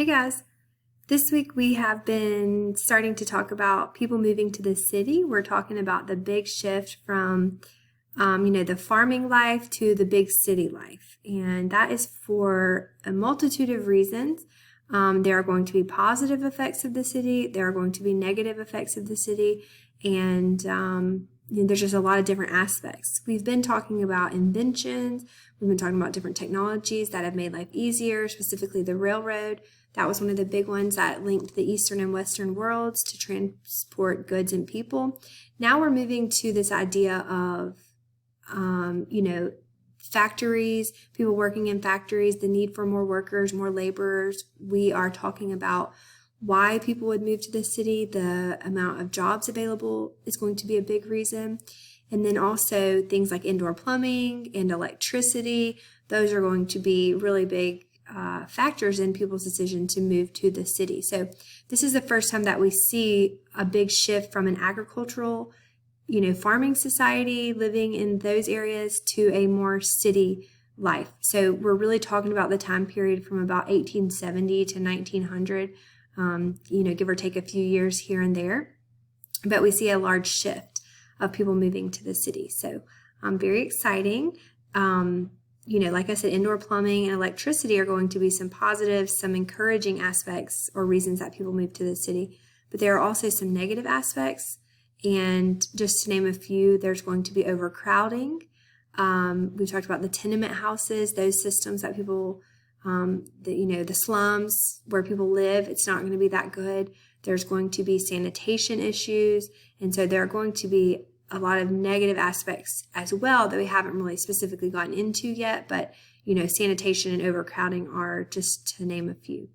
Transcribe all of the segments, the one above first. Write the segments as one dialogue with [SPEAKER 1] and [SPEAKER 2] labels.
[SPEAKER 1] Hey guys, this week we have been starting to talk about people moving to the city. We're talking about the big shift from, the farming life to the big city life. And that is for a multitude of reasons. There are going to be positive effects of the city. There are going to be negative effects of the city. And there's just a lot of different aspects. We've been talking about inventions. We've been talking about different technologies that have made life easier, specifically the railroad. That was one of the big ones that linked the Eastern and Western worlds to transport goods and people. Now we're moving to this idea of, factories, people working in factories, the need for more workers, more laborers. We are talking about why people would move to the city. The amount of jobs available is going to be a big reason. And then also things like indoor plumbing and electricity. Those are going to be really big factors in people's decision to move to the city. So this is the first time that we see a big shift from an agricultural, farming society living in those areas to a more city life. So we're really talking about the time period from about 1870 to 1900, give or take a few years here and there. But we see a large shift of people moving to the city. So very exciting. Like I said, indoor plumbing and electricity are going to be some positive, some encouraging aspects or reasons that people move to the city. But there are also some negative aspects. And just to name a few, there's going to be overcrowding. We talked about the tenement houses, those systems that people, the slums where people live, it's not going to be that good. There's going to be sanitation issues. And so there are going to be a lot of negative aspects as well that we haven't really specifically gotten into yet, but sanitation and overcrowding are just to name a few.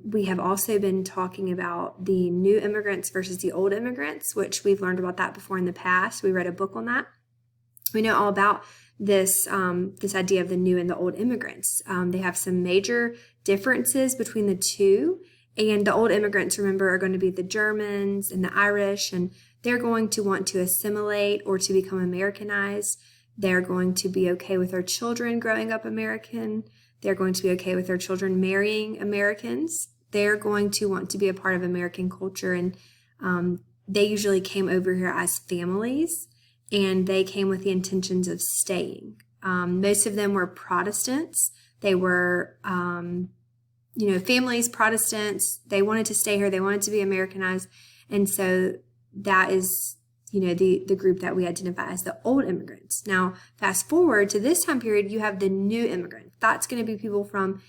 [SPEAKER 1] We have also been talking about the new immigrants versus the old immigrants, which we've learned about that before in the past. We read a book on that. We know all about this idea of the new and the old immigrants. They have some major differences between the two. And the old immigrants, remember, are going to be the Germans and the Irish, and they're going to want to assimilate or to become Americanized. They're going to be okay with their children growing up American. They're going to be okay with their children marrying Americans. They're going to want to be a part of American culture, and they usually came over here as families, and they came with the intentions of staying. Most of them were Protestants. They were families, Protestants. They wanted to stay here. They wanted to be Americanized. And so that is, the group that we identify as the old immigrants. Now, fast forward to this time period, you have the new immigrants. That's going to be people from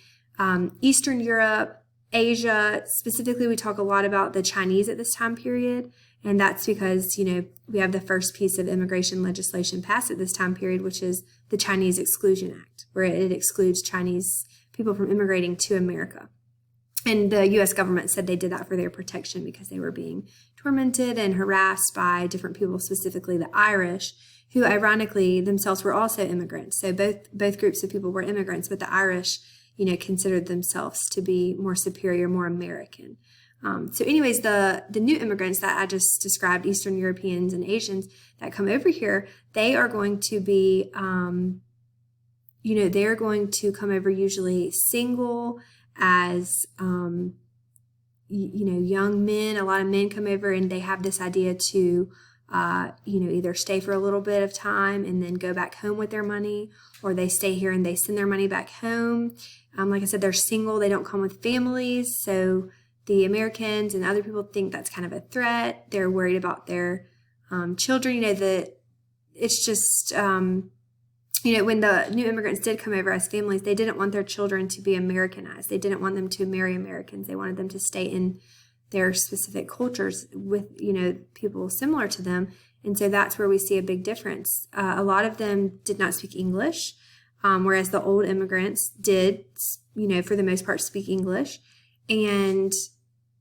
[SPEAKER 1] Eastern Europe, Asia. Specifically, we talk a lot about the Chinese at this time period. And that's because, we have the first piece of immigration legislation passed at this time period, which is the Chinese Exclusion Act, where it excludes Chinese people from immigrating to America. And the U.S. government said they did that for their protection because they were being tormented and harassed by different people, specifically the Irish, who ironically themselves were also immigrants. So both groups of people were immigrants, but the Irish, considered themselves to be more superior, more American. So anyways, the new immigrants that I just described, Eastern Europeans and Asians that come over here, they are going to be, they're going to come over usually single as, young men. A lot of men come over and they have this idea to, either stay for a little bit of time and then go back home with their money, or they stay here and they send their money back home. Like I said, they're single. They don't come with families. So the Americans and other people think that's kind of a threat. They're worried about their children. It's just, when the new immigrants did come over as families, they didn't want their children to be Americanized. They didn't want them to marry Americans. They wanted them to stay in their specific cultures with, people similar to them. And so that's where we see a big difference. A lot of them did not speak English, whereas the old immigrants did, for the most part, speak English. And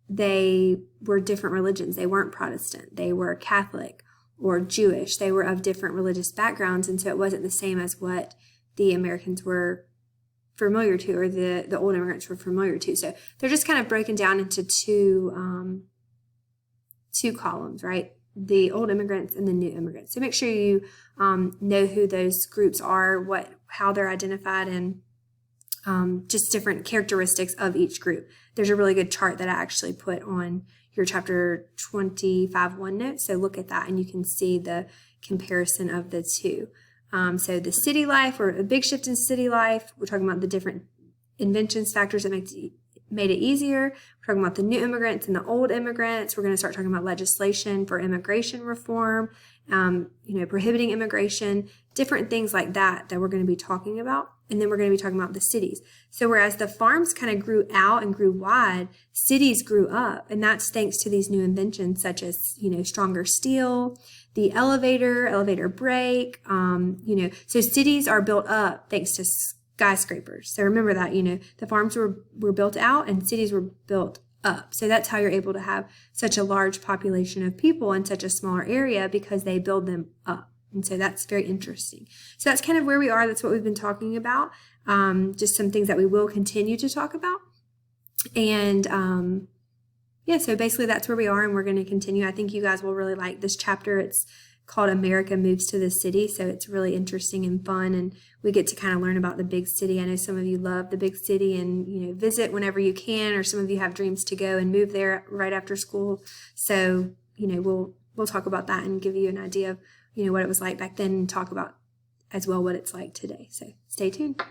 [SPEAKER 1] they were different religions. They weren't Protestant. They were Catholic or Jewish. They were of different religious backgrounds, and so it wasn't the same as what the Americans were familiar to, or the old immigrants were familiar to. So they're just kind of broken down into two columns, right? The old immigrants and the new immigrants. So make sure you know who those groups are, how they're identified, and just different characteristics of each group. There's a really good chart that I actually put on your chapter 25 OneNote. So look at that and you can see the comparison of the two. So the city life, or a big shift in city life, we're talking about the different inventions, factors that made it easier. We're talking about the new immigrants and the old immigrants. We're going to start talking about legislation for immigration reform, prohibiting immigration, different things like that we're going to be talking about. And then we're going to be talking about the cities. So whereas the farms kind of grew out and grew wide, cities grew up. And that's thanks to these new inventions such as, stronger steel, the elevator brake, so cities are built up thanks to skyscrapers. So remember that, the farms were built out and cities were built up. So that's how you're able to have such a large population of people in such a smaller area, because they build them up. And so that's very interesting. So that's kind of where we are. That's what we've been talking about. Just some things that we will continue to talk about. And so basically that's where we are, and we're going to continue. I think you guys will really like this chapter. It's called America Moves to the City. So it's really interesting and fun, and we get to kind of learn about the big city. I know some of you love the big city and, visit whenever you can, or some of you have dreams to go and move there right after school. So, we'll talk about that and give you an idea of, what it was like back then, and talk about as well what it's like today. So stay tuned.